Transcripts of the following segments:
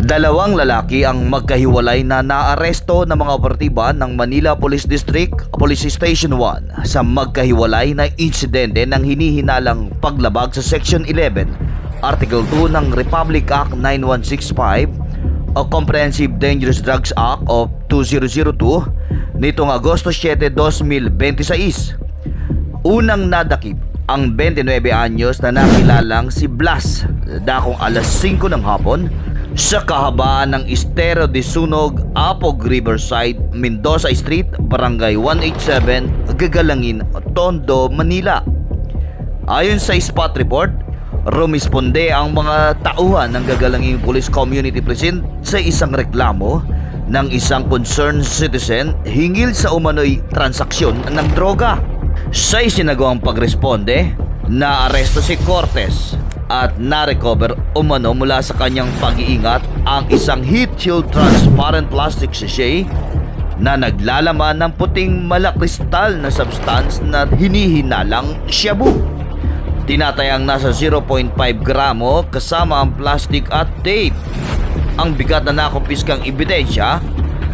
Dalawang lalaki ang magkahiwalay na naaresto ng mga operatiba ng Manila Police District Police Station 1 sa magkahiwalay na insidente ng hinihinalang paglabag sa Section 11, Article 2 ng Republic Act 9165 o Comprehensive Dangerous Drugs Act of 2002 nitong Agosto 7, 2026. Unang nadakip ang 29 anyos na nakilalang si Blas dakong alas 5 ng hapon sa kahabaan ng Estero de Sunog, Apog Riverside, Mendoza Street, Barangay 187, Gagalangin, Tondo, Manila. Ayon sa spot report, rumisponde ang mga tauhan ng Gagalangin Police Community Precinct sa isang reklamo ng isang concerned citizen hinggil sa umano'y transaksyon ng droga. Sa isinagawang pagresponde, naaresto si Cortez at na-recover umano mula sa kanyang pag-iingat ang isang heat shield transparent plastic sachet na naglalaman ng puting malakristal na substance na hinihinalang shabu. Tinatayang nasa 0.5 gramo kasama ang plastic at tape. Ang bigat na nakumpiskang ebidensya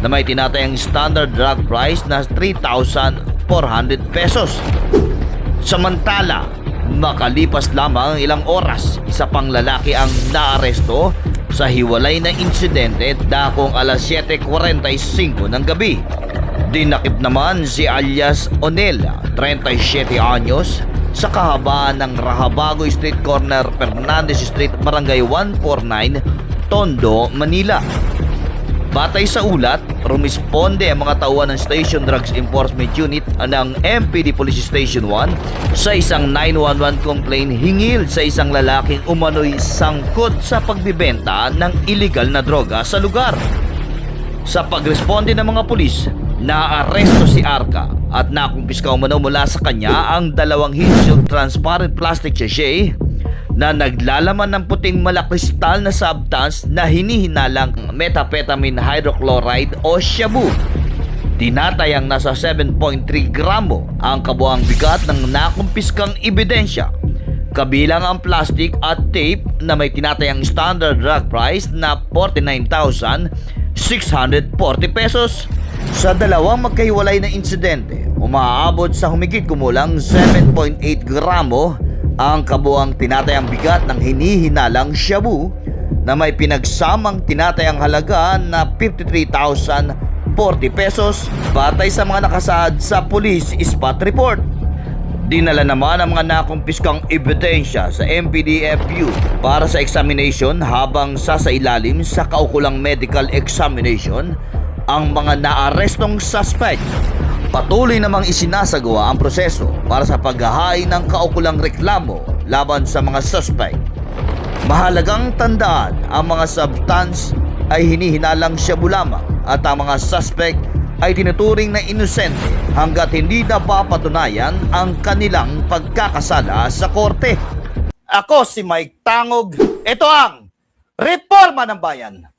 na may tinatayang standard drug price na 3,400 pesos. Samantala, makalipas lamang ilang oras, isa pang lalaki ang naaresto sa hiwalay na insidente dakong alas 7:45 ng gabi. Dinakip naman si alias Onela, 37 anyos, sa kahabaan ng Rahabago Street Corner, Fernandez Street, Barangay 149, Tondo, Manila. Batay sa ulat, rumisponde ang mga tauhan ng Station Drugs Enforcement Unit ng MPD Police Station 1 sa isang 911 complaint hinggil sa isang lalaking umano'y sangkot sa pagbibenta ng illegal na droga sa lugar. Sa pagresponde ng mga pulis, naaresto si Arca at nakumpiska umano mula sa kanya ang dalawang heat shield transparent plastic sachet na naglalaman ng puting malakristal na substance na hinihinalang methamphetamine hydrochloride o shabu. Tinatayang nasa 7.3 gramo ang kabuang bigat ng nakumpiskang ebidensya, kabilang ang plastic at tape na may tinatayang standard drug price na 49,640 pesos. Sa dalawang magkahiwalay na insidente, umaabot sa humigit kumulang 7.8 gramo ang kabuang tinatayang bigat ng hinihinalang shabu na may pinagsamang tinatayang halaga na 53,040 pesos batay sa mga nakasaad sa police spot report. Dinala naman ang mga nakumpiskang ebidensya sa MPDFU para sa examination habang sasailalim sa kaukulang medical examination ang mga naarestong suspect. Patuloy namang isinasagawa ang proseso para sa paghahain ng kaukulang reklamo laban sa mga suspect. Mahalagang tandaan, ang mga substance ay hinihinalang shabu lamang at ang mga suspect ay tinuturing na inosente hanggat hindi napapatunayan ang kanilang pagkakasala sa korte. Ako si Mike Tangog. Ito ang Reforma ng Bayan.